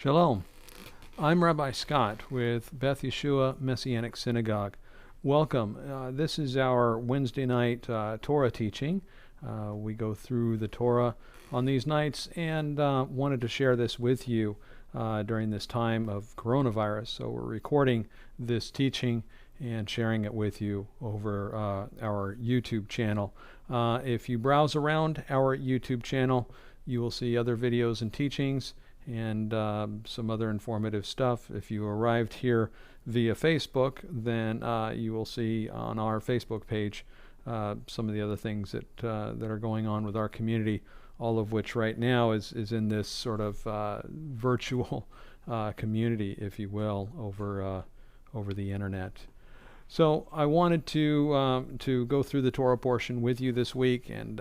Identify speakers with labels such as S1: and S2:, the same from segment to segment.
S1: Shalom. I'm Rabbi Scott with Beth Yeshua Messianic Synagogue. Welcome. This is our Wednesday night Torah teaching. We go through the Torah on these nights and wanted to share this with you during this time of coronavirus. So we're recording this teaching and sharing it with you over our YouTube channel. If you browse around our YouTube channel, you will see other videos and teachings and some other informative stuff. If you arrived here via Facebook, then you will see on our Facebook page some of the other things that are going on with our community, all of which right now is in this sort of virtual community, if you will, over the internet. So I wanted to go through the Torah portion with you this week and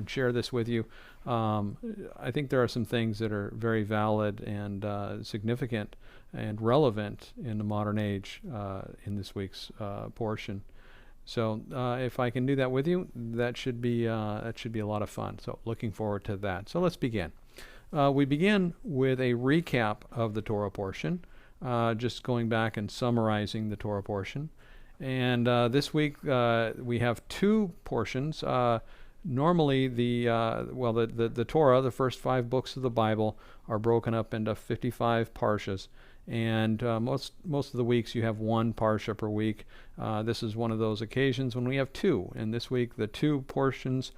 S1: share this with you. I think there are some things that are very valid and significant and relevant in the modern age in this week's portion. So if I can do that with you, that should be a lot of fun. So looking forward to that. So let's begin. We begin with a recap of the Torah portion, just going back and summarizing the Torah portion. And this week we have two portions. Normally the Torah, the first 5 books of the Bible, are broken up into 55 parshas, and most of the weeks you have one parsha per week. This is one of those occasions when we have two, and this week the two portions,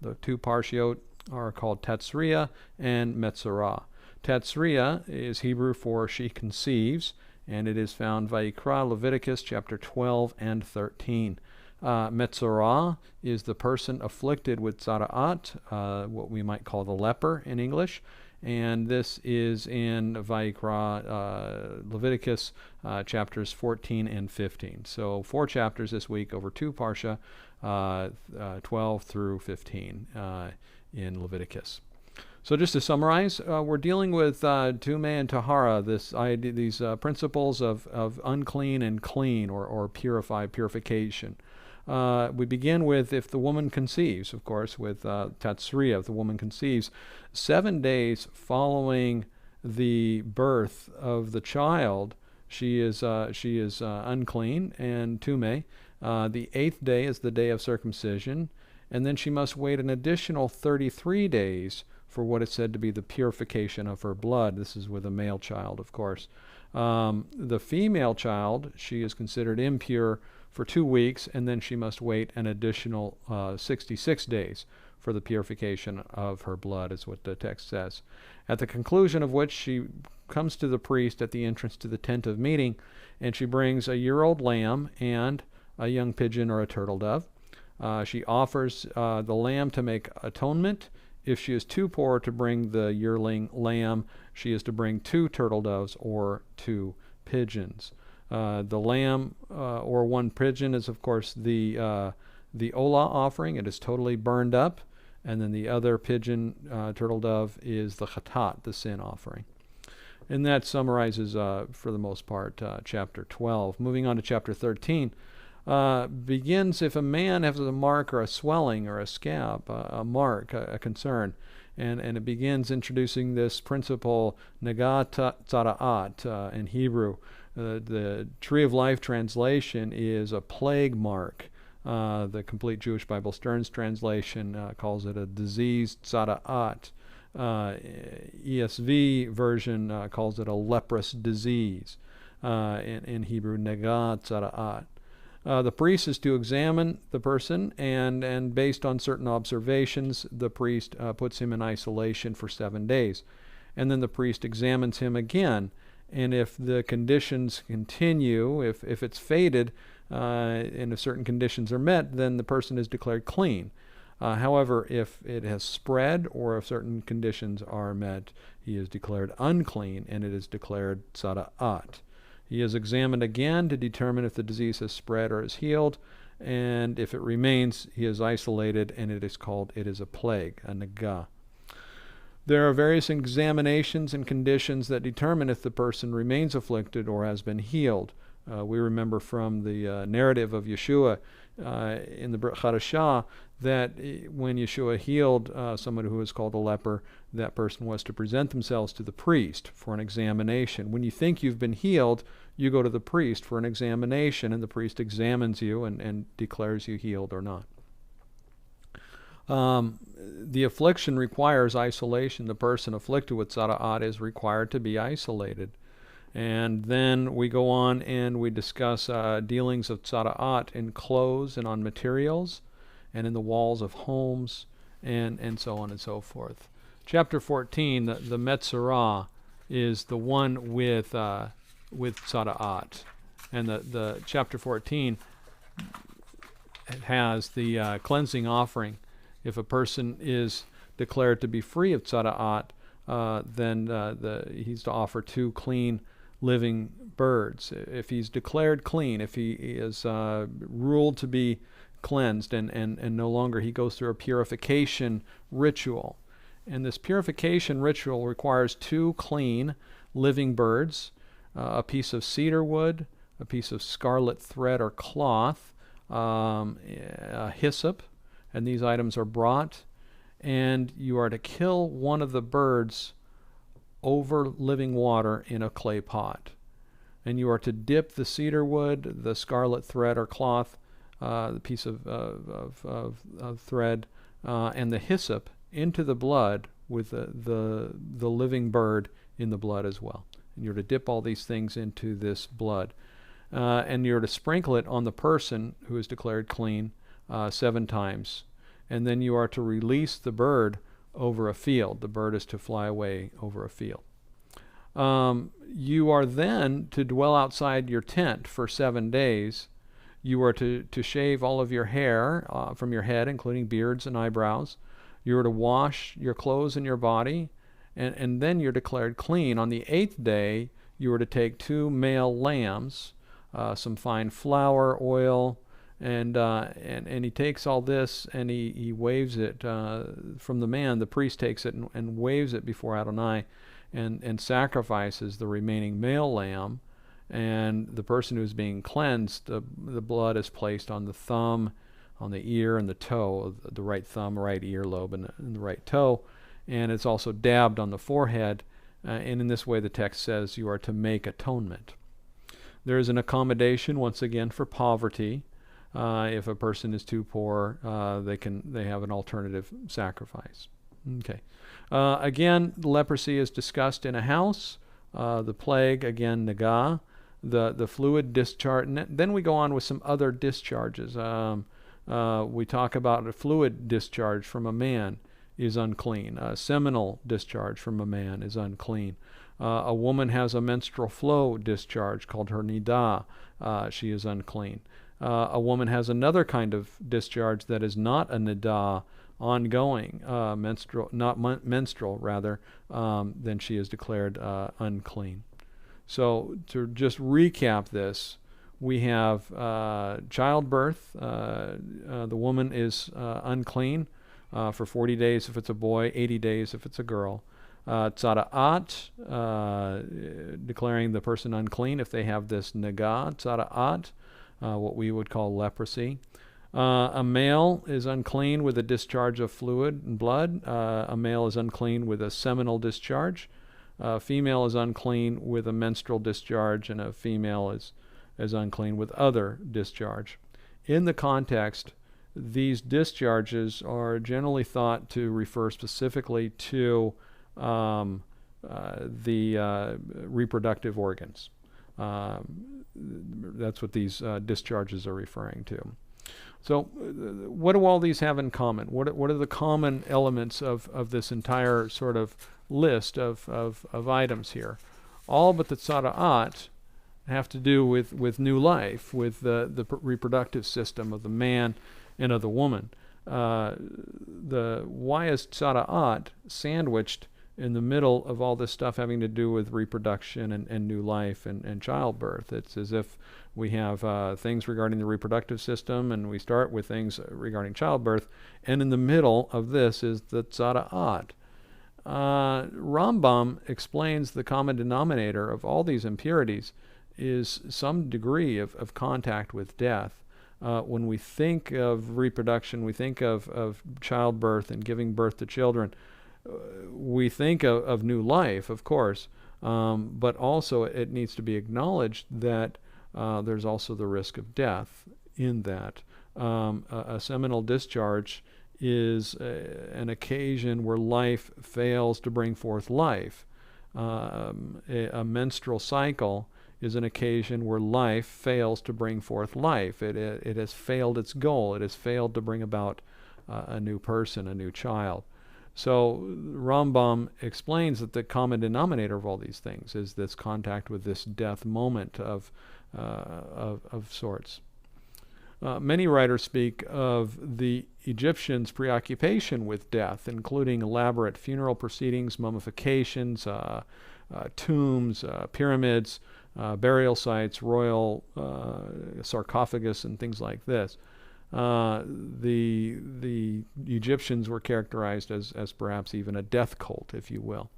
S1: the two parshiot, are called Tazria and Metzorah. Tazria is Hebrew for she conceives, and it is found Vayikra, Leviticus chapter 12 and 13. Metzorah is the person afflicted with tzara'at, what we might call the leper in English, and this is in Vayikra, Leviticus chapters 14 and 15. So 4 chapters this week over 2 parsha, 12 through 15 in Leviticus. So just to summarize, we're dealing with Tumah and Tahara, these principles of unclean and clean, or purification. We begin with if the woman conceives, of course, with Tazria, if the woman conceives. 7 days following the birth of the child, she is unclean and Tumah. The 8th day is the day of circumcision, and then she must wait an additional 33 days for what is said to be the purification of her blood. This is with a male child, of course. The female child, she is considered impure for 2 weeks, and then she must wait an additional 66 days for the purification of her blood, is what the text says. At the conclusion of which she comes to the priest at the entrance to the tent of meeting, and she brings a year-old lamb and a young pigeon or a turtle dove. She offers the lamb to make atonement. If she is too poor to bring the yearling lamb, she is to bring 2 turtle doves or 2 pigeons. The lamb or 1 pigeon is, of course, the olah offering. It is totally burned up. And then the other pigeon, turtle dove, is the chatat, the sin offering. And that summarizes, for the most part, chapter 12. Moving on to chapter 13. Begins if a man has a mark or a swelling or a scab, a mark, a concern. And it begins introducing this principle, nagat tzara'at, in Hebrew. The Tree of Life translation is a plague mark. The Complete Jewish Bible Stern's translation calls it a disease tzara'at. ESV version calls it a leprous disease. In Hebrew, nagat tzara'at. The priest is to examine the person, and based on certain observations, the priest puts him in isolation for 7 days. And then the priest examines him again, and if the conditions continue, if it's faded, and if certain conditions are met, then the person is declared clean. However, if it has spread or if certain conditions are met, he is declared unclean, and it is declared tzara'at. He is examined again to determine if the disease has spread or is healed, and if it remains, he is isolated, and it is a plague, a nagah. There are various examinations and conditions that determine if the person remains afflicted or has been healed. We remember from the narrative of Yeshua in the Brit Chadashah that when Yeshua healed someone who was called a leper, that person was to present themselves to the priest for an examination. When you think you've been healed, you go to the priest for an examination, and the priest examines you and declares you healed or not. The affliction requires isolation. The person afflicted with tzara'at is required to be isolated. And then we go on and we discuss dealings of tzara'at in clothes and on materials and in the walls of homes and so on and so forth. Chapter 14, the Metzorah, is the one with tzara'at. And the chapter 14 has the cleansing offering. If a person is declared to be free of tzara'at, then he's to offer 2 clean living birds. If he's declared clean, if he is ruled to be cleansed and no longer, he goes through a purification ritual. And this purification ritual requires 2 clean living birds, a piece of cedar wood, a piece of scarlet thread or cloth, a hyssop, and these items are brought, and you are to kill one of the birds over living water in a clay pot. And you are to dip the cedar wood, the scarlet thread or cloth, the piece of thread, and the hyssop into the blood with the living bird in the blood as well. And you're to dip all these things into this blood. And you're to sprinkle it on the person who is declared clean 7 times. And then you are to release the bird over a field. The bird is to fly away over a field. You are then to dwell outside your tent for 7 days. You are to shave all of your hair from your head, including beards and eyebrows. You are to wash your clothes and your body, and then you're declared clean. On the 8th day, you are to take 2 male lambs, some fine flour, oil, and he takes all this and he waves it from the man. The priest takes it and waves it before Adonai and sacrifices the remaining male lamb. And the person who's being cleansed, the blood is placed on the thumb, on the ear, and the toe, the right thumb, right earlobe, and the right toe. And it's also dabbed on the forehead. And in this way, the text says you are to make atonement. There is an accommodation, once again, for poverty. If a person is too poor, they have an alternative sacrifice. Okay. Again, leprosy is discussed in a house. The plague, again, nagah. The fluid discharge. And then we go on with some other discharges. We talk about a fluid discharge from a man is unclean. A seminal discharge from a man is unclean. A woman has a menstrual flow discharge called her nidah. She is unclean. A woman has another kind of discharge that is not a nidah, ongoing, menstrual rather, then she is declared unclean. So to just recap this, we have childbirth. The woman is unclean for 40 days if it's a boy, 80 days if it's a girl. Tzara'at, declaring the person unclean if they have this nagah, tzara'at, what we would call leprosy. A male is unclean with a discharge of fluid and blood. A male is unclean with a seminal discharge. A female is unclean with a menstrual discharge, and a female is unclean with other discharge. In the context, these discharges are generally thought to refer specifically to the reproductive organs. That's what these discharges are referring to. So what do all these have in common? What are the common elements of this entire sort of list of items here? All but the tzara'at have to do with new life, with the reproductive system of the man and of the woman. Why is tzara'at sandwiched in the middle of all this stuff having to do with reproduction and new life and childbirth? It's as if we have things regarding the reproductive system, and we start with things regarding childbirth, and in the middle of this is the tzara'at. Rambam explains the common denominator of all these impurities is some degree of contact with death. When we think of reproduction, we think of childbirth and giving birth to children, we think of new life, of course, but also it needs to be acknowledged that there's also the risk of death in that. A seminal discharge is an occasion where life fails to bring forth life. A menstrual cycle is an occasion where life fails to bring forth life. It has failed its goal. It has failed to bring about a new person, a new child. So Rambam explains that the common denominator of all these things is this contact with this death moment of sorts. Many writers speak of the Egyptians' preoccupation with death, including elaborate funeral proceedings, mummifications, tombs, pyramids, burial sites, royal sarcophagus, and things like this. The Egyptians were characterized as perhaps even a death cult, if you will.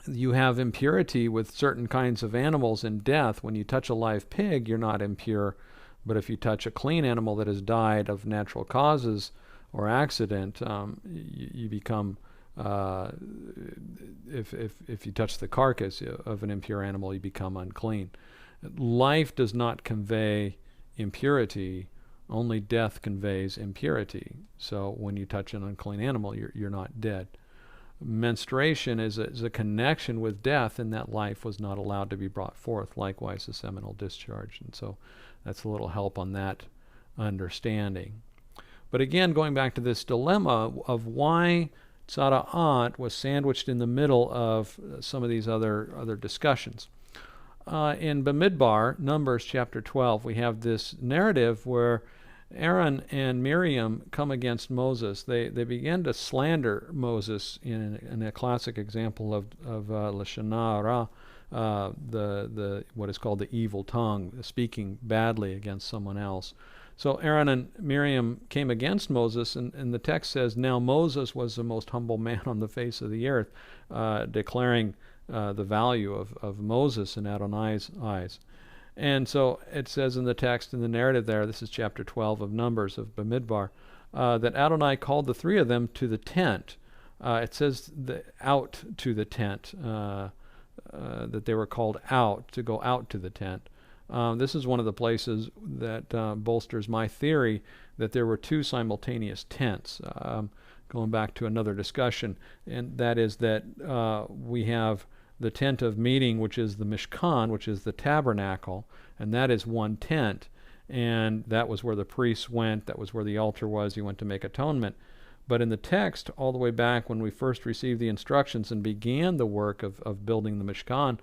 S1: You have impurity with certain kinds of animals in death. When you touch a live pig, you're not impure. But if you touch a clean animal that has died of natural causes or accident, you become, if you touch the carcass of an impure animal, you become unclean. Life does not convey impurity. Only death conveys impurity. So when you touch an unclean animal, you're not dead. Menstruation is a connection with death, and that life was not allowed to be brought forth. Likewise, the seminal discharge. And so that's a little help on that understanding. But again, going back to this dilemma of why Tzara'at was sandwiched in the middle of some of these other discussions. In Bamidbar, Numbers chapter 12, we have this narrative where Aaron and Miriam come against Moses. They begin to slander Moses in a classic example of Lashon Hara, the what is called the evil tongue, speaking badly against someone else. So Aaron and Miriam came against Moses, and the text says, now Moses was the most humble man on the face of the earth, declaring the value of Moses in Adonai's eyes. And so it says in the text, in the narrative there, this is chapter 12 of Numbers of Bamidbar, that Adonai called the three of them to the tent. It says out to the tent, that they were called out, to go out to the tent. This is one of the places that bolsters my theory that there were two simultaneous tents. Going back to another discussion, and that is that we have the tent of meeting, which is the Mishkan, which is the tabernacle, and that is one tent. And that was where the priests went. That was where the altar was. He went to make atonement. But in the text, all the way back when we first received the instructions and began the work of building the Mishkan,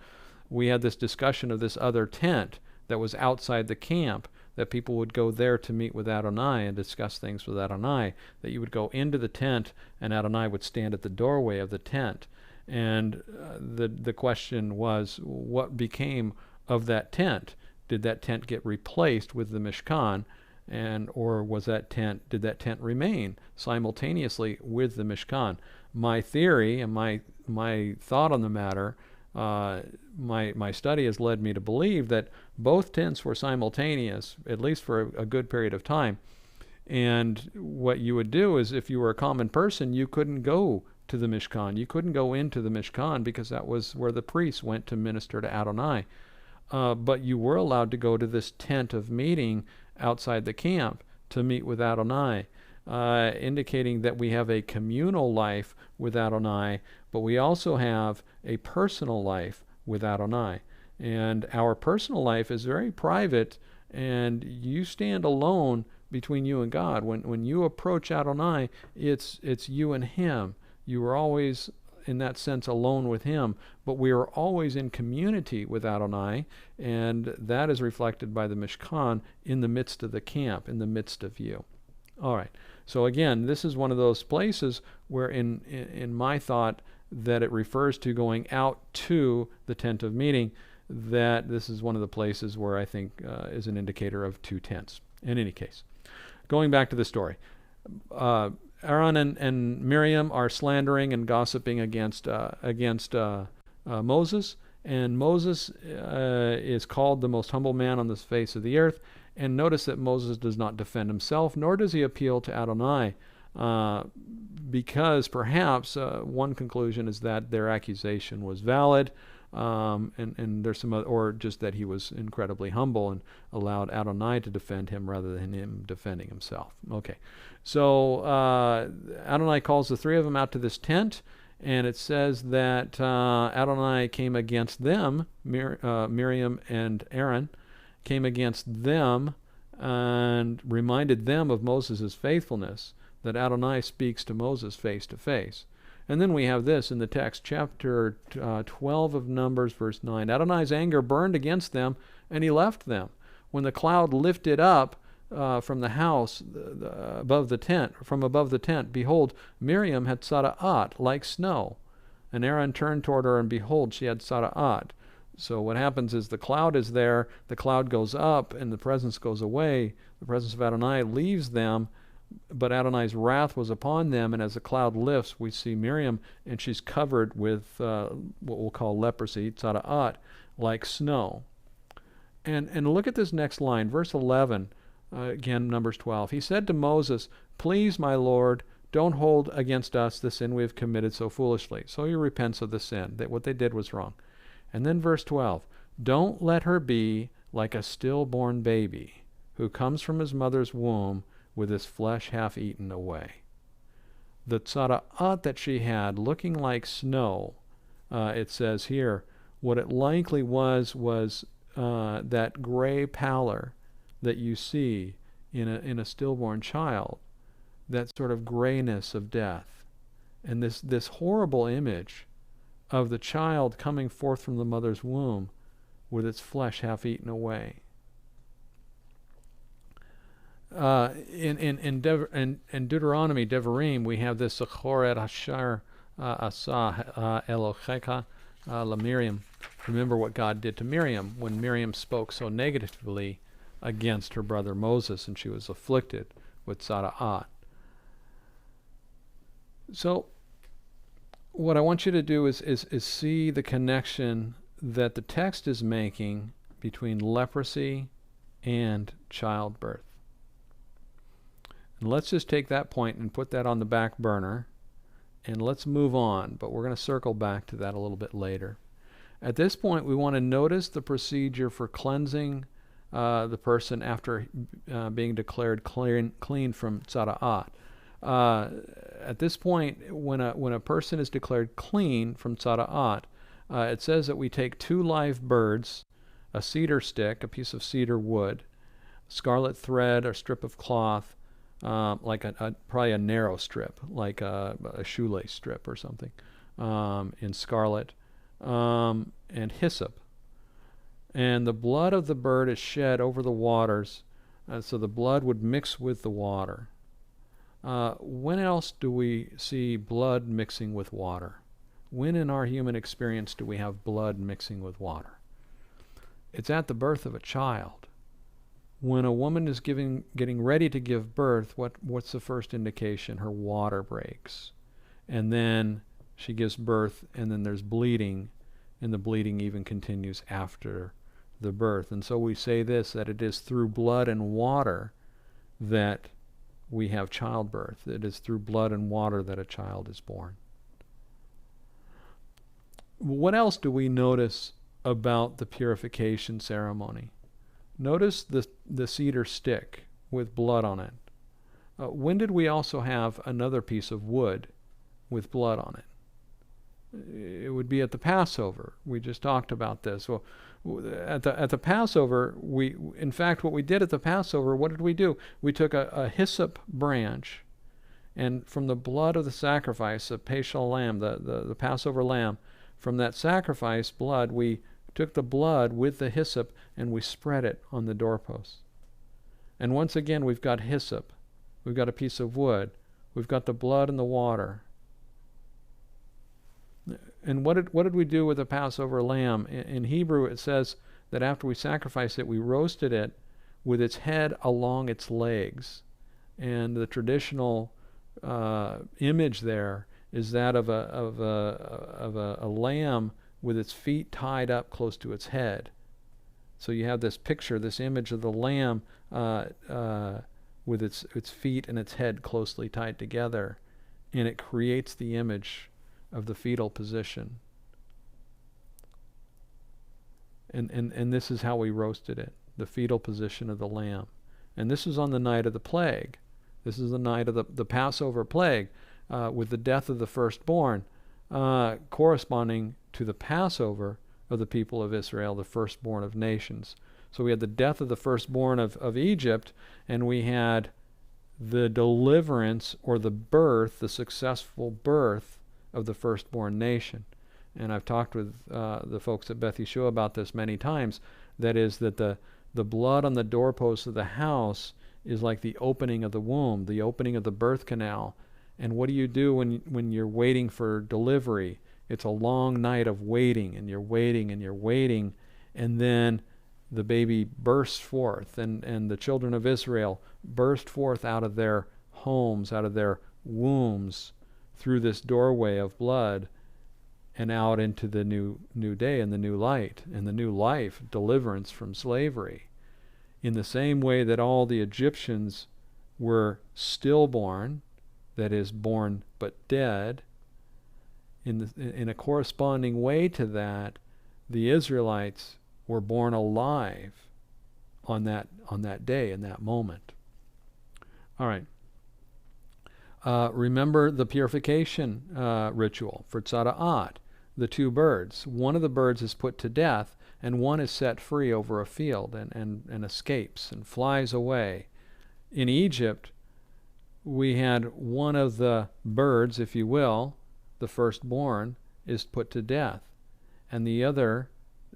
S1: we had this discussion of this other tent that was outside the camp, that people would go there to meet with Adonai and discuss things with Adonai, that you would go into the tent and Adonai would stand at the doorway of the tent. And the question was, what became of that tent? Did that tent get replaced with the Mishkan, or did that tent remain simultaneously with the Mishkan? My theory and my thought on the matter, my study has led me to believe that both tents were simultaneous, at least for a good period of time. And what you would do is, if you were a common person, you couldn't go to the Mishkan. You couldn't go into the Mishkan because that was where the priests went to minister to Adonai. But you were allowed to go to this tent of meeting outside the camp to meet with Adonai, indicating that we have a communal life with Adonai, but we also have a personal life with Adonai. And our personal life is very private, and you stand alone between you and God. When you approach Adonai, it's you and Him. You are always, in that sense, alone with Him, but we are always in community with Adonai, and that is reflected by the Mishkan in the midst of the camp, in the midst of you. All right. So again, this is one of those places where in my thought that it refers to going out to the tent of meeting, that this is one of the places where I think is an indicator of two tents. In any case, going back to the story, Aaron and Miriam are slandering and gossiping against Moses, And Moses is called the most humble man on the face of the earth. And notice that Moses does not defend himself, nor does he appeal to Adonai, because perhaps one conclusion is that their accusation was valid, and there's some other, or just that he was incredibly humble and allowed Adonai to defend him rather than him defending himself. Okay, so Adonai calls the three of them out to this tent, and it says that Adonai came against them, Miriam and Aaron, came against them and reminded them of Moses' faithfulness, that Adonai speaks to Moses face to face. And then we have this in the text, chapter 12 of Numbers, verse 9. Adonai's anger burned against them, and he left them. When the cloud lifted up from the house above the tent, behold, Miriam had sara'at, like snow. And Aaron turned toward her, and behold, she had sara'at. So what happens is the cloud is there, the cloud goes up, and the presence goes away. The presence of Adonai leaves them, but Adonai's wrath was upon them, and as the cloud lifts, we see Miriam, and she's covered with what we'll call leprosy, tzara'at, like snow. And look at this next line, verse 11, again, Numbers 12. He said to Moses, "Please, my Lord, don't hold against us the sin we have committed so foolishly." So he repents of the sin, that what they did was wrong. And then verse 12, "Don't let her be like a stillborn baby who comes from his mother's womb with his flesh half eaten away." The tzara'at that she had, looking like snow, it says here, what it likely was that gray pallor that you see in a stillborn child, that sort of grayness of death, and this horrible image of the child coming forth from the mother's womb with its flesh half eaten away. In Deuteronomy, Devarim, we have this Zachor et Asher Asa Elohecha la Miriam. Remember what God did to Miriam when Miriam spoke so negatively against her brother Moses, and she was afflicted with Tzara'at. So what I want you to do is see the connection that the text is making between leprosy and childbirth. And let's just take that point and put that on the back burner, and let's move on, but we're going to circle back to that a little bit later. At this point, we want to notice the procedure for cleansing the person after being declared clean from tzara'at. At this point, when a person is declared clean from tzara'at, it says that we take 2 live birds, a cedar stick, a piece of cedar wood, scarlet thread or strip of cloth, like probably a narrow strip, like a shoelace strip or something, in scarlet, and hyssop. And the blood of the bird is shed over the waters, so the blood would mix with the water. When else do we see blood mixing with water? When in our human experience do we have blood mixing with water? It's at the birth of a child. When a woman is getting ready to give birth, what's the first indication? Her water breaks. And then she gives birth, and then there's bleeding, and the bleeding even continues after the birth. And so we say this, that it is through blood and water that we have childbirth. It is through blood and water that a child is born. What else do we notice about the purification ceremony? Notice the cedar stick with blood on it. When did we also have another piece of wood with blood on it? It would be at the Passover. We just talked about this. Well, at the Passover, in fact, what we did at the Passover, what did we do? We took a hyssop branch, and from the blood of the sacrifice, a Paschal lamb, the Passover lamb, from that sacrifice blood, we took the blood with the hyssop and we spread it on the doorposts. And once again, we've got hyssop. We've got a piece of wood. We've got the blood and the water. And what did we do with the Passover lamb? In Hebrew, it says that after we sacrificed it, we roasted it with its head along its legs. And the traditional image there is that of a lamb with its feet tied up close to its head. So you have this picture, this image of the lamb with its feet and its head closely tied together, and it creates the image of the fetal position. And this is how we roasted it, the fetal position of the lamb. And this is on the night of the plague. This is the night of the Passover plague, with the death of the firstborn, corresponding to the Passover of the people of Israel, the firstborn of nations. So we had the death of the firstborn of Egypt, and we had the deliverance or the birth, the successful birth of the firstborn nation. And I've talked with the folks at Beth Yeshua about this many times. That is that the blood on the doorposts of the house is like the opening of the womb, the opening of the birth canal. And what do you do when you're waiting for delivery? It's a long night of waiting, and you're waiting, and you're waiting, and then the baby bursts forth, and the children of Israel burst forth out of their homes, out of their wombs, through this doorway of blood, and out into the new day and the new light and the new life, deliverance from slavery. In the same way that all the Egyptians were stillborn, that is, born but dead, in a corresponding way to that, the Israelites were born alive on that day, in that moment. All right. Remember the purification ritual for tzara'at, the two birds. One of the birds is put to death, and one is set free over a field and escapes and flies away. In Egypt, we had one of the birds, if you will, the firstborn, is put to death, and the other,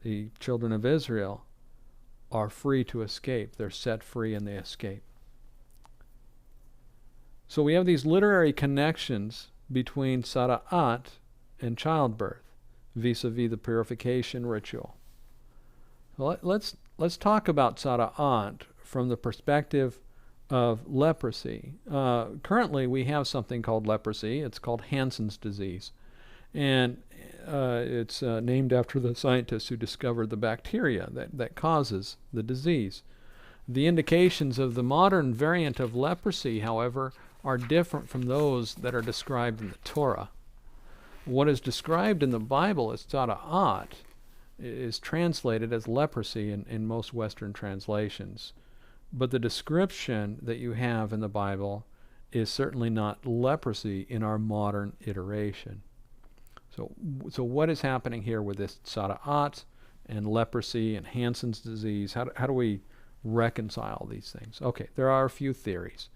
S1: the children of Israel, are free to escape. They're set free and they escape. So we have these literary connections between tzara'at and childbirth, vis-a-vis the purification ritual. So let's talk about tzara'at from the perspective of leprosy. Currently, we have something called leprosy. It's called Hansen's disease, and it's named after the scientists who discovered the bacteria that causes the disease. The indications of the modern variant of leprosy, however, are different from those that are described in the Torah. What is described in the Bible as tzara'at is translated as leprosy in most Western translations. But the description that you have in the Bible is certainly not leprosy in our modern iteration. So what is happening here with this tzara'at and leprosy and Hansen's disease? How do we reconcile these things? Okay, there are a few theories.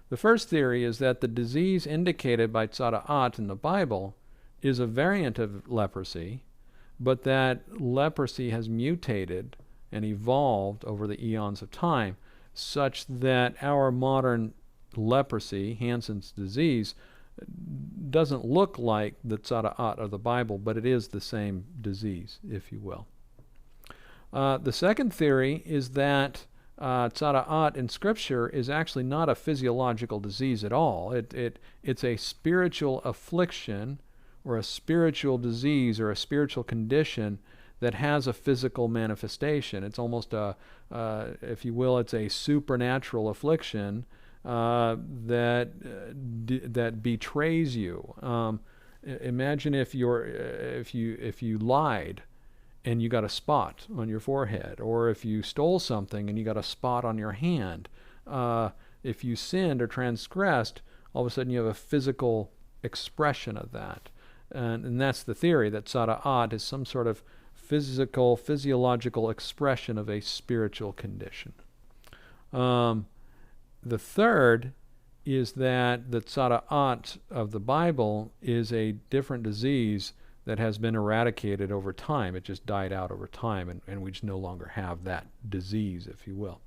S1: The first theory is that the disease indicated by tzara'at in the Bible is a variant of leprosy, but that leprosy has mutated and evolved over the eons of time, such that our modern leprosy, Hansen's disease, doesn't look like the tzara'at of the Bible, but it is the same disease, if you will. The second theory is that tzara'at in Scripture is actually not a physiological disease at all. It's a spiritual affliction or a spiritual disease or a spiritual condition that has a physical manifestation. It's almost if you will, it's a supernatural affliction that betrays you. Imagine if you lied and you got a spot on your forehead, or if you stole something and you got a spot on your hand. If you sinned or transgressed, all of a sudden you have a physical expression of that. And that's the theory, that tzara'at is some sort of physiological expression of a spiritual condition. The third is that the tzara'at of the Bible is a different disease that has been eradicated over time. It just died out over time, and we just no longer have that disease, if you will.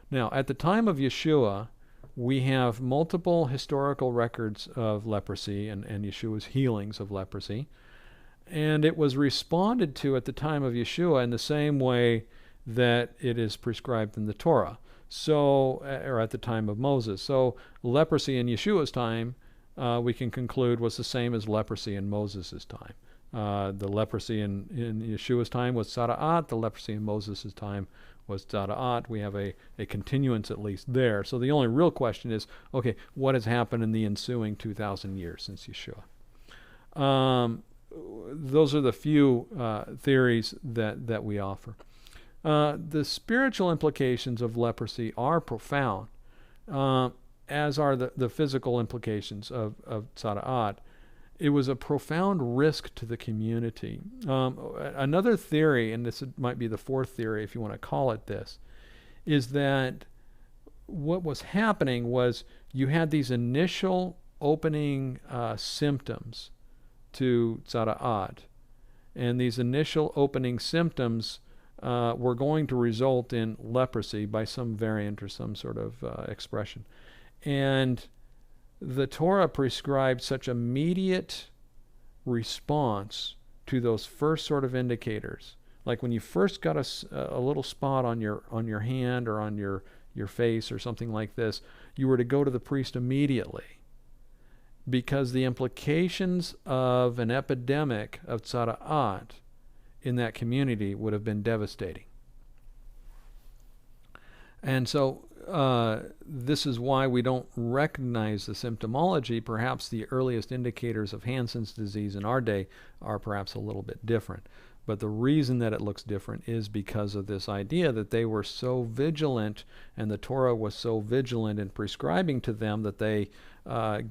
S1: Now, at the time of Yeshua, we have multiple historical records of leprosy and Yeshua's healings of leprosy. And it was responded to at the time of Yeshua in the same way that it is prescribed in the Torah. So, or at the time of Moses. So leprosy in Yeshua's time, we can conclude, was the same as leprosy in Moses' time. The leprosy in Yeshua's time was tzara'at. The leprosy in Moses' time was tzara'at. We have a continuance at least there. So the only real question is, okay, what has happened in the ensuing 2,000 years since Yeshua? Those are the few theories that we offer. The spiritual implications of leprosy are profound, as are the physical implications of tzara'at. It was a profound risk to the community. Another theory, and this might be the fourth theory if you want to call it this, is that what was happening was you had these initial opening symptoms to tzara'at, and these initial opening symptoms were going to result in leprosy by some variant or some sort of expression. And the Torah prescribed such immediate response to those first sort of indicators. Like when you first got a little spot on your hand or on your face or something like this, you were to go to the priest immediately, because the implications of an epidemic of tzara'at in that community would have been devastating. And so this is why we don't recognize the symptomology. Perhaps the earliest indicators of Hansen's disease in our day are perhaps a little bit different. But the reason that it looks different is because of this idea that they were so vigilant, and the Torah was so vigilant in prescribing to them that they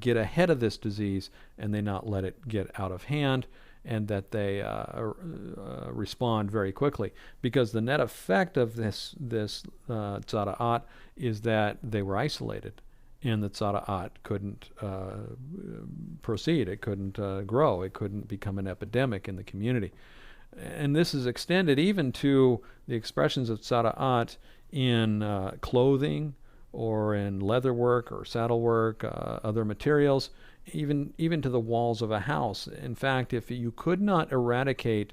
S1: get ahead of this disease and they not let it get out of hand, and that they respond very quickly. Because the net effect of this tzara'at is that they were isolated, and the tzara'at couldn't proceed. It couldn't grow. It couldn't become an epidemic in the community. And this is extended even to the expressions of tzara'at in clothing, or in leatherwork or saddlework, other materials, even to the walls of a house. In fact, if you could not eradicate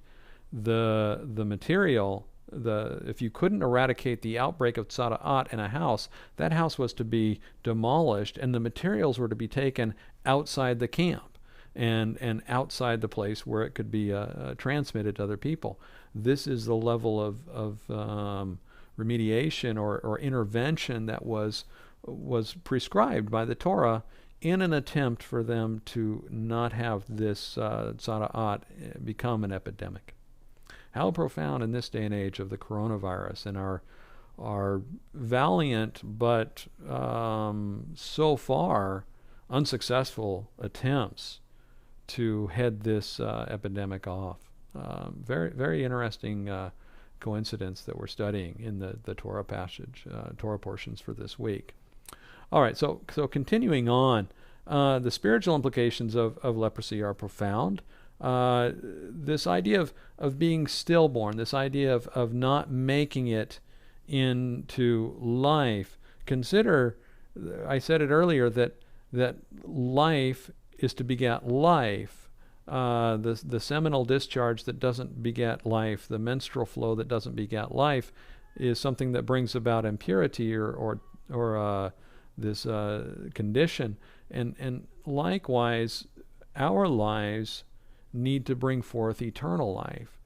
S1: the material, if you couldn't eradicate the outbreak of tzara'at in a house, that house was to be demolished, and the materials were to be taken outside the camp and outside the place where it could be transmitted to other people. This is the level of remediation or intervention that was prescribed by the Torah in an attempt for them to not have this tzara'at become an epidemic. How profound in this day and age of the coronavirus and our valiant but so far unsuccessful attempts to head this epidemic off. Very, very interesting coincidence that we're studying in the Torah passage, Torah portions for this week. All right, so continuing on, the spiritual implications of leprosy are profound. This idea of being stillborn, this idea of not making it into life. Consider, I said it earlier, that life is to beget life. The seminal discharge that doesn't beget life, the menstrual flow that doesn't beget life, is something that brings about impurity or this condition. And likewise, our lives need to bring forth eternal life.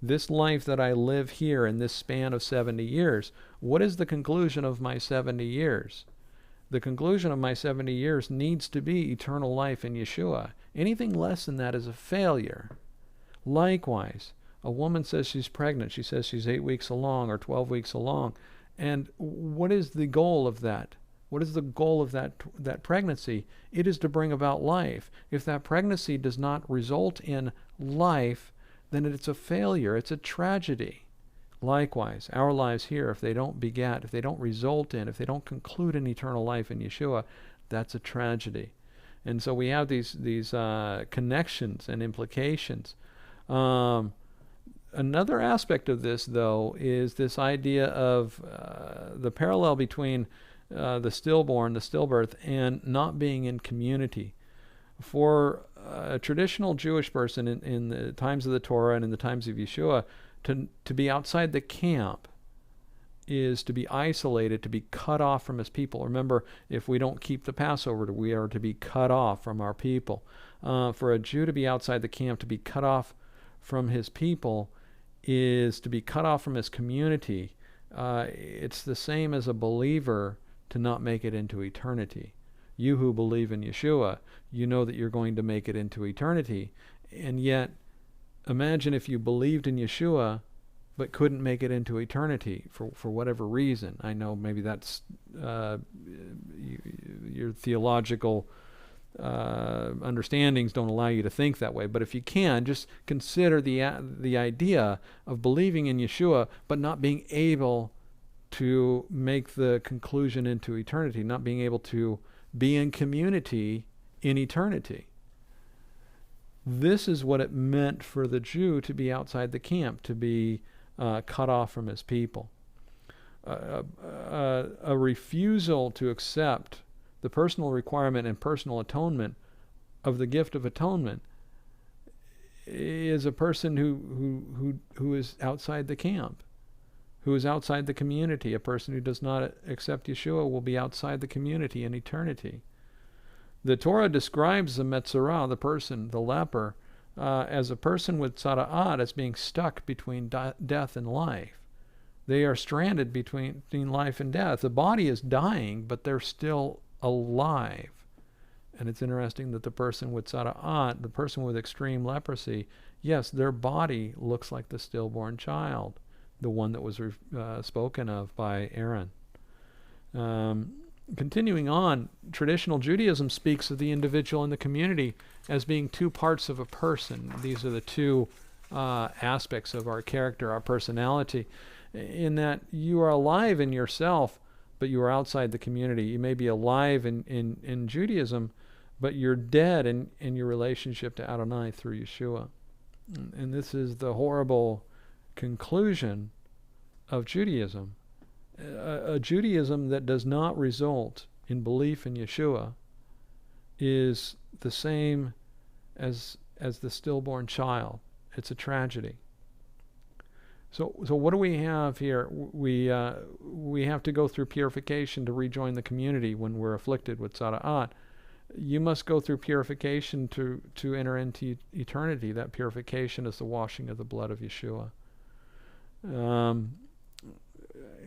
S1: This life that I live here in this span of 70 years, what is the conclusion of my 70 years? The conclusion of my 70 years needs to be eternal life in Yeshua. Anything less than that is a failure. Likewise, a woman says she's pregnant. She says she's 8 weeks along or 12 weeks along. And what is the goal of that? What is the goal of that pregnancy? It is to bring about life. If that pregnancy does not result in life, then it's a failure. It's a tragedy. Likewise, our lives here, if they don't beget, if they don't result in, if they don't conclude in eternal life in Yeshua, that's a tragedy. And so we have these connections and implications. Another aspect of this, though, is this idea of the parallel between the stillborn, the stillbirth, and not being in community. For a traditional Jewish person in the times of the Torah and in the times of Yeshua, to be outside the camp is to be isolated, to be cut off from his people. Remember, if we don't keep the Passover, we are to be cut off from our people. For a Jew to be outside the camp, to be cut off from his people is to be cut off from his community. It's the same as a believer to not make it into eternity. You who believe in Yeshua, you know that you're going to make it into eternity. And yet, imagine if you believed in Yeshua but couldn't make it into eternity for whatever reason. I know maybe that's your theological understandings don't allow you to think that way. But if you can, just consider the idea of believing in Yeshua but not being able to make the conclusion into eternity, not being able to be in community in eternity. This is what it meant for the Jew to be outside the camp, to be cut off from his people. A refusal to accept the personal requirement and personal atonement of the gift of atonement is a person who is outside the camp, who is outside the community. A person who does not accept Yeshua will be outside the community in eternity. The Torah describes the Metzorah, the person, the leper, as a person with tzara'at, as being stuck between death and life. They are stranded between life and death. The body is dying, but they're still alive. And it's interesting that the person with tzara'at, the person with extreme leprosy, yes, their body looks like the stillborn child, the one that was spoken of by Aaron. Continuing on, traditional Judaism speaks of the individual and the community as being two parts of a person. These are the two aspects of our character, our personality, in that you are alive in yourself, but you are outside the community. You may be alive in Judaism, but you're dead in your relationship to Adonai through Yeshua. And this is the horrible conclusion of Judaism. A Judaism that does not result in belief in Yeshua is the same as the stillborn child. It's a tragedy. So what do we have here? We have to go through purification to rejoin the community when we're afflicted with tzara'at. You must go through purification to enter into eternity. That purification is the washing of the blood of Yeshua.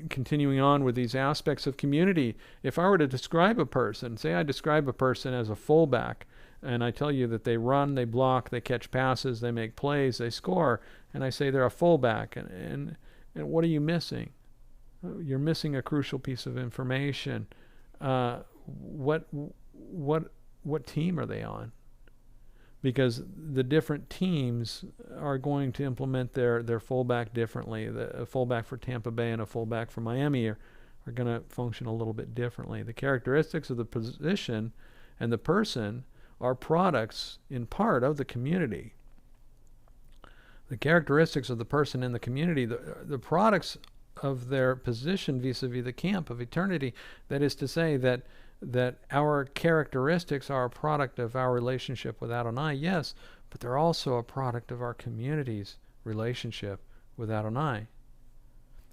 S1: Continuing on with these aspects of community, if I were to describe a person, say I describe a person as a fullback, and I tell you that they run, they block, they catch passes, they make plays, they score, and I say they're a fullback, and what are you missing? You're missing a crucial piece of information. What team are they on? Because the different teams are going to implement their fullback differently. A fullback for Tampa Bay and a fullback for Miami are going to function a little bit differently. The characteristics of the position and the person are products in part of the community. The characteristics of the person in the community, the products of their position vis-a-vis the camp of eternity, that is to say that our characteristics are a product of our relationship with Adonai, yes, but they're also a product of our community's relationship with Adonai.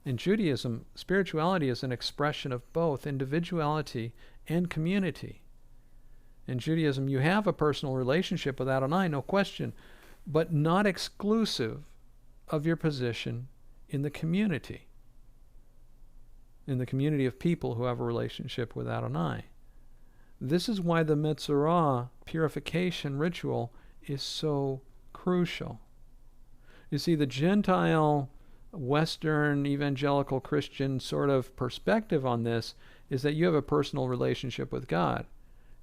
S1: In Judaism, spirituality is an expression of both individuality and community. In Judaism, you have a personal relationship with Adonai, no question, but not exclusive of your position in the community of people who have a relationship with Adonai. This is why the Metzorah purification ritual is so crucial. You see, the Gentile, Western, evangelical Christian sort of perspective on this is that you have a personal relationship with God.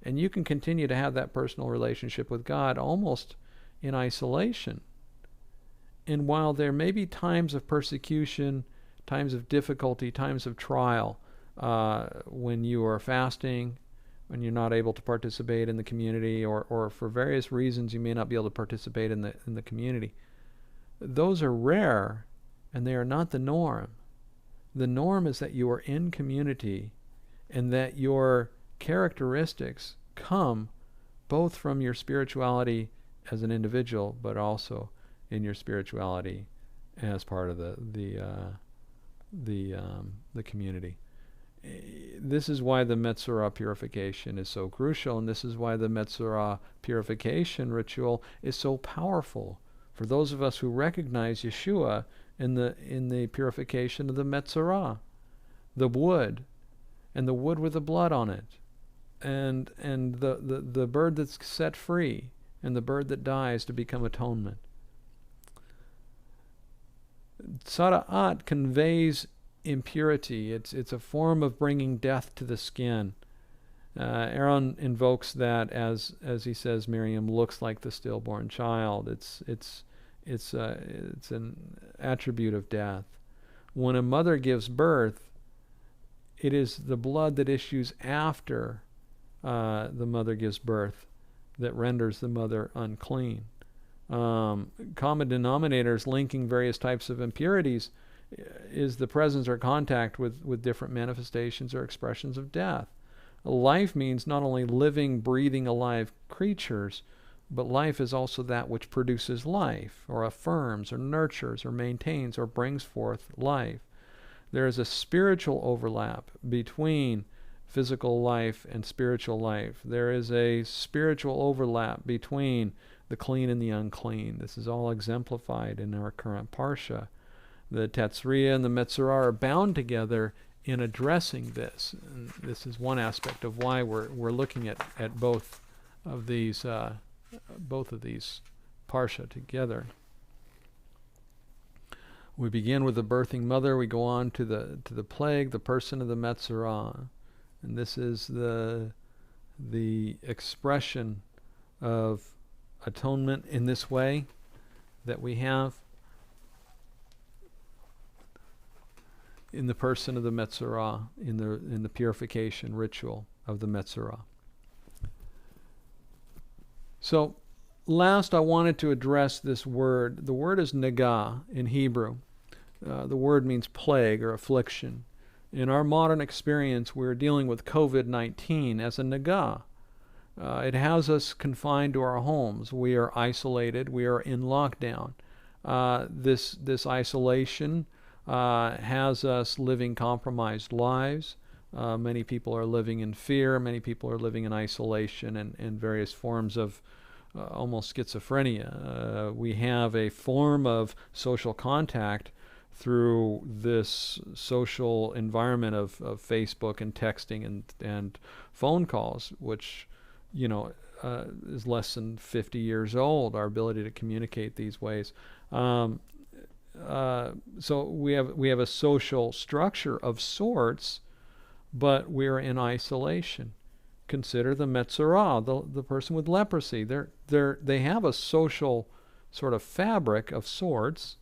S1: And you can continue to have that personal relationship with God almost in isolation. And while there may be times of persecution, times of difficulty, times of trial, when you are fasting, when you're not able to participate in the community, or for various reasons you may not be able to participate in the community, those are rare, and they are not the norm. The norm is that you are in community, and that your characteristics come both from your spirituality as an individual, but also in your spirituality as part of the community. This is why the Metzorah purification is so crucial, and this is why the Metzorah purification ritual is so powerful for those of us who recognize Yeshua in the purification of the Metzorah, the wood, and the wood with the blood on it, and the bird that's set free, and the bird that dies to become atonement. Tzara'at conveys impurity. It's a form of bringing death to the skin. Aaron invokes that as he says, Miriam looks like the stillborn child. It's an attribute of death. When a mother gives birth, it is the blood that issues after the mother gives birth that renders the mother unclean. Common denominators linking various types of impurities is the presence or contact with different manifestations or expressions of death. Life means not only living, breathing, alive creatures, but life is also that which produces life, or affirms, or nurtures, or maintains, or brings forth life. There is a spiritual overlap between physical life and spiritual life. There is a spiritual overlap between the clean and the unclean. This is all exemplified in our current Parsha. The Tazria and the Metzorah are bound together in addressing this. And this is one aspect of why we're looking at both of these Parsha together. We begin with the birthing mother. We go on to the plague, the person of the Metzorah, and this is the expression of atonement in this way that we have in the person of the Metzorah, in the purification ritual of the Metzorah. So, last I wanted to address this word. The word is nagah in Hebrew. The word means plague or affliction. In our modern experience, we're dealing with COVID-19 as a nagah. It has us confined to our homes. We are isolated. We are in lockdown. This isolation has us living compromised lives. Many people are living in fear. Many people are living in isolation and various forms of almost schizophrenia. We have a form of social contact through this social environment of Facebook and texting and phone calls, which is less than 50 years old, our ability to communicate these ways. So we have a social structure of sorts, but we're in isolation. Consider the Metzorah, the person with leprosy. They have a social sort of fabric of sorts,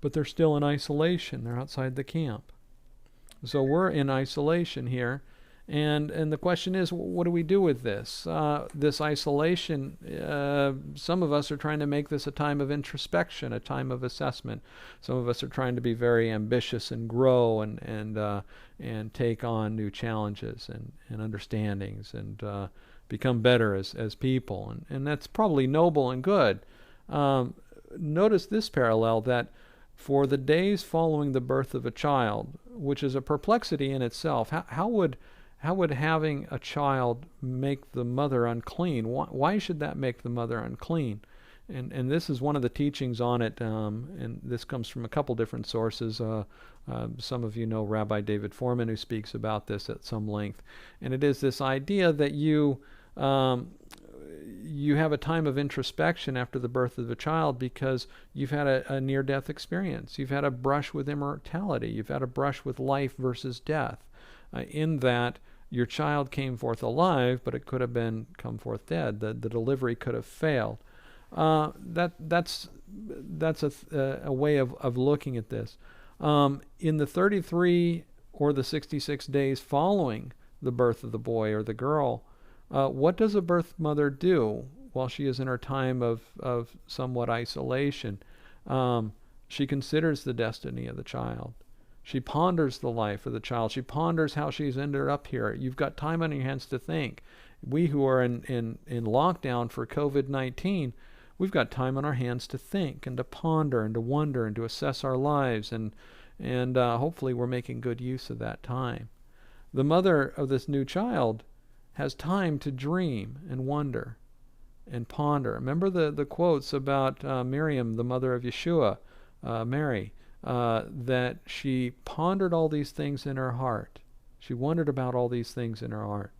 S1: but they're still in isolation. They're outside the camp. So we're in isolation here. And the question is, what do we do with this? This isolation, some of us are trying to make this a time of introspection, a time of assessment. Some of us are trying to be very ambitious and grow and take on new challenges and understandings and become better as people. And that's probably noble and good. Notice this parallel that for the days following the birth of a child, which is a perplexity in itself, how would having a child make the mother unclean? Why should that make the mother unclean? And this is one of the teachings on it, and this comes from a couple different sources. Some of you know Rabbi David Foreman, who speaks about this at some length. And it is this idea that you have a time of introspection after the birth of a child because you've had a near-death experience. You've had a brush with immortality. You've had a brush with life versus death. In that your child came forth alive, but it could have come forth dead. The delivery could have failed. That's a way of looking at this. In the 33 or the 66 days following the birth of the boy or the girl, what does a birth mother do while she is in her time of somewhat isolation? She considers the destiny of the child. She ponders the life of the child. She ponders how she's ended up here. You've got time on your hands to think. We who are in lockdown for COVID-19, we've got time on our hands to think and to ponder and to wonder and to assess our lives, and hopefully we're making good use of that time. The mother of this new child has time to dream and wonder and ponder. Remember the quotes about Miriam, the mother of Yeshua, Mary, that she pondered all these things in her heart. She wondered about all these things in her heart.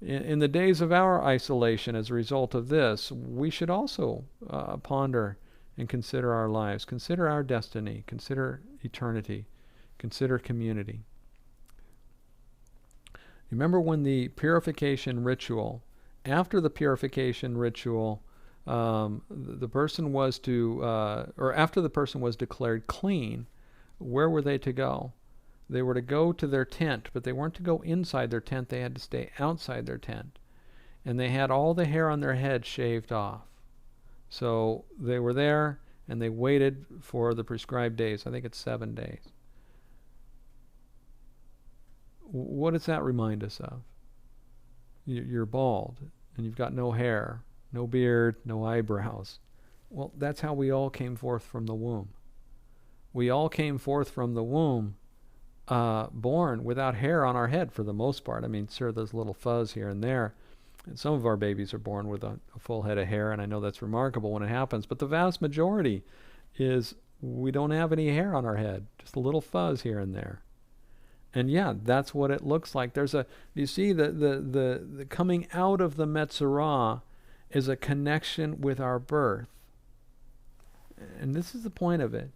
S1: In the days of our isolation as a result of this, we should also ponder and consider our lives, consider our destiny, consider eternity, consider community. Remember when the purification ritual, after the purification ritual, the person was to, or after the person was declared clean, where were they to go? They were to go to their tent, but they weren't to go inside their tent. They had to stay outside their tent. And they had all the hair on their head shaved off. So they were there, and they waited for the prescribed days. I think it's 7 days. What does that remind us of? You're bald, and you've got no hair, no beard, no eyebrows. Well, that's how we all came forth from the womb. We all came forth from the womb born without hair on our head for the most part. I mean, sure, there's a little fuzz here and there. And some of our babies are born with a full head of hair, and I know that's remarkable when it happens. But the vast majority is we don't have any hair on our head, just a little fuzz here and there. And yeah, that's what it looks like. You see, the coming out of the Metzorah is a connection with our birth. And this is the point of it.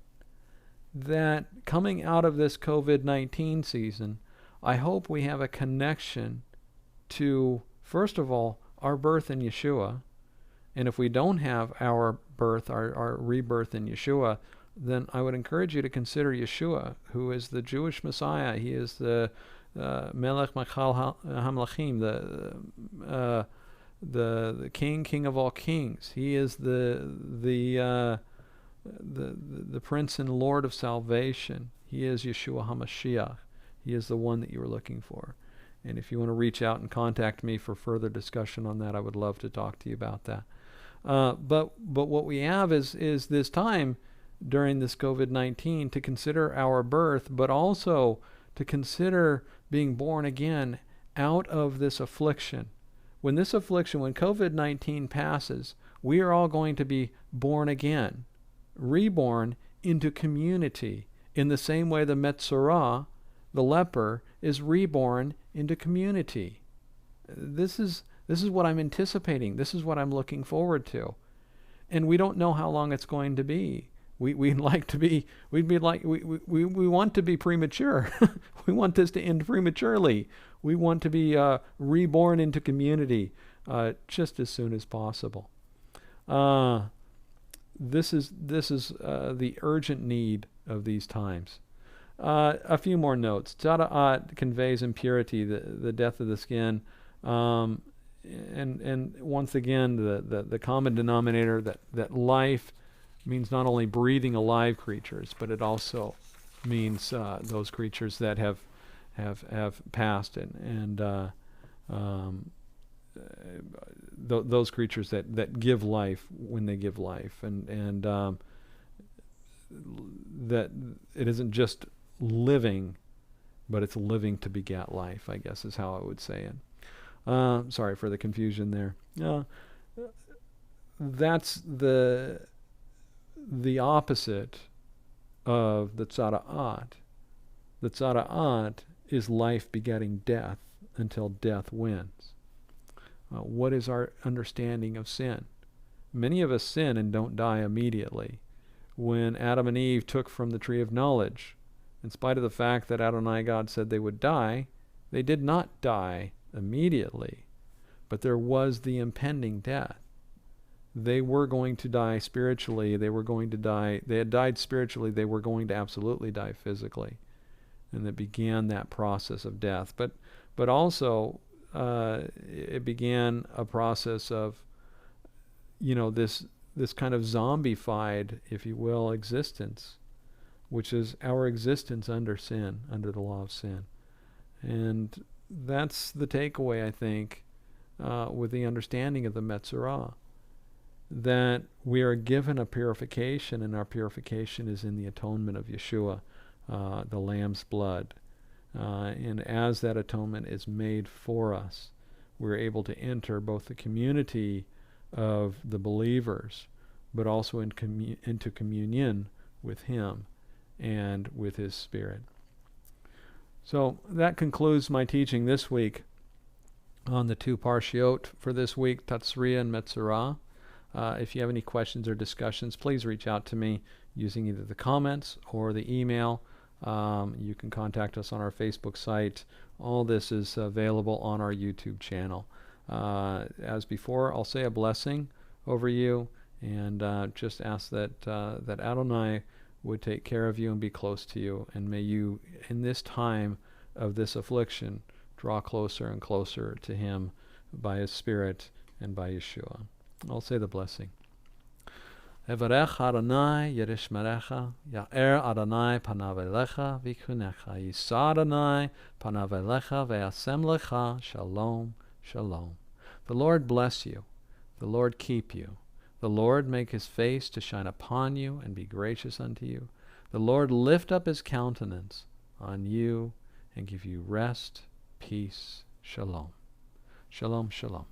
S1: That coming out of this COVID-19 season, I hope we have a connection to, first of all, our birth in Yeshua. And if we don't have our birth, our rebirth in Yeshua, then I would encourage you to consider Yeshua, who is the Jewish Messiah. He is the Melech Machal HaMelachim, the King of all kings. He is the Prince and Lord of salvation. He is Yeshua HaMashiach. He is the one that you were looking for. And if you want to reach out and contact me for further discussion on that, I would love to talk to you about that. But what we have is this time during this COVID-19 to consider our birth, but also to consider being born again out of this affliction. When COVID-19 passes, we are all going to be born again, reborn into community, in the same way the Metzorah, the leper, is reborn into community. This is what I'm anticipating. This is what I'm looking forward to. And we don't know how long it's going to be. We want to be premature. We want this to end prematurely. We want to be reborn into community just as soon as possible. This is the urgent need of these times. A few more notes. Tzada'at conveys impurity, the death of the skin, and once again the common denominator that life means not only breathing alive creatures, but it also means those creatures that have passed and those creatures that give life when they give life, and that it isn't just living, but it's living to beget life, I guess is how I would say it. Sorry for the confusion there. That's the opposite of the tzada'at. The tzada'at is life begetting death until death wins. What is our understanding of sin? Many of us sin and don't die immediately. When Adam and Eve took from the tree of knowledge, in spite of the fact that Adonai God said they would die, they did not die immediately. But there was the impending death. They were going to die spiritually. They had died spiritually. They were going to absolutely die physically. And it began that process of death. But also, it began a process of, this kind of zombified, if you will, existence, which is our existence under sin, under the law of sin. And that's the takeaway, I think, with the understanding of the Metzorah, that we are given a purification, and our purification is in the atonement of Yeshua, the Lamb's blood. And as that atonement is made for us, we're able to enter both the community of the believers, but also into communion with Him and with His Spirit. So that concludes my teaching this week on the two parshiot for this week, Tazria and Metzorah. If you have any questions or discussions, please reach out to me using either the comments or the email. You can contact us on our Facebook site. All this is available on our YouTube channel. As before, I'll say a blessing over you and just ask that Adonai would take care of you and be close to you. And may you, in this time of this affliction, draw closer and closer to Him by His Spirit and by Yeshua. I'll say the blessing. Evarech Adonai yerishmerecha, Ya'er Adonai panav elecha v'chunecha, Yisa Adonai panav elecha ve'asem lecha, Shalom, Shalom. The Lord bless you, the Lord keep you, the Lord make His face to shine upon you and be gracious unto you, the Lord lift up His countenance on you and give you rest, peace, Shalom. Shalom, Shalom.